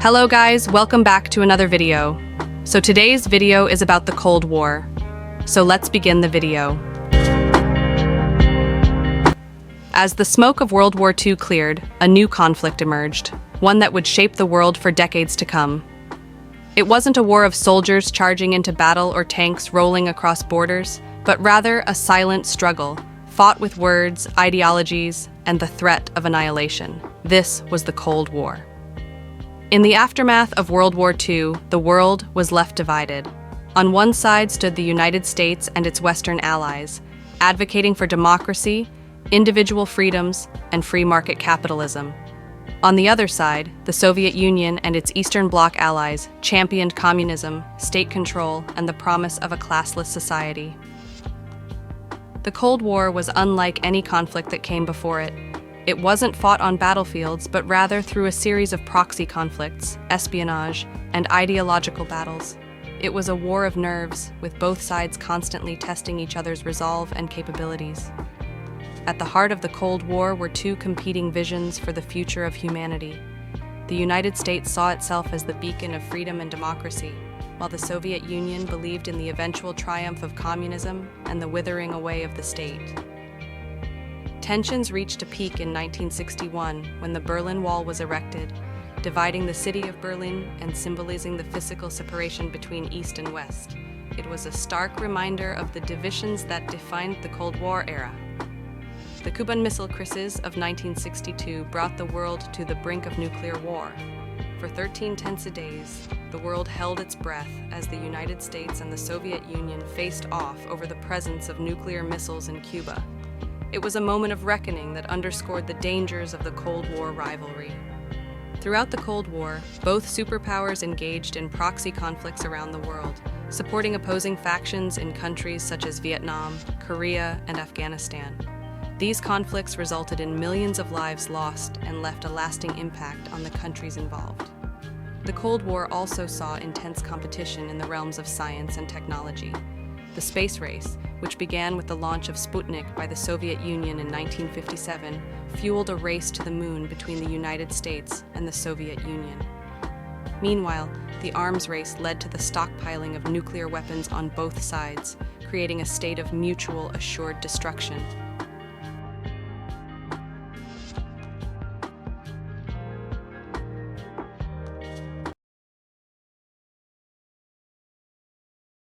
Hello guys, welcome back to another video. So today's video is about the Cold War. So let's begin the video. As the smoke of World War II cleared, a new conflict emerged, one that would shape the world for decades to come. It wasn't a war of soldiers charging into battle or tanks rolling across borders, but rather a silent struggle, fought with words, ideologies, and the threat of annihilation. This was the Cold War. In the aftermath of World War II, the world was left divided. On one side stood the United States and its Western allies, advocating for democracy, individual freedoms, and free market capitalism. On the other side, the Soviet Union and its Eastern Bloc allies championed communism, state control, and the promise of a classless society. The Cold War was unlike any conflict that came before it. It wasn't fought on battlefields, but rather through a series of proxy conflicts, espionage, and ideological battles. It was a war of nerves, with both sides constantly testing each other's resolve and capabilities. At the heart of the Cold War were two competing visions for the future of humanity. The United States saw itself as the beacon of freedom and democracy, while the Soviet Union believed in the eventual triumph of communism and the withering away of the state. Tensions reached a peak in 1961 when the Berlin Wall was erected, dividing the city of Berlin and symbolizing the physical separation between East and West. It was a stark reminder of the divisions that defined the Cold War era. The Cuban Missile Crisis of 1962 brought the world to the brink of nuclear war. For 13 tense days, the world held its breath as the United States and the Soviet Union faced off over the presence of nuclear missiles in Cuba. It was a moment of reckoning that underscored the dangers of the Cold War rivalry. Throughout the Cold War, both superpowers engaged in proxy conflicts around the world, supporting opposing factions in countries such as Vietnam, Korea, and Afghanistan. These conflicts resulted in millions of lives lost and left a lasting impact on the countries involved. The Cold War also saw intense competition in the realms of science and technology. The space race, which began with the launch of Sputnik by the Soviet Union in 1957, fueled a race to the moon between the United States and the Soviet Union. Meanwhile, the arms race led to the stockpiling of nuclear weapons on both sides, creating a state of mutual assured destruction.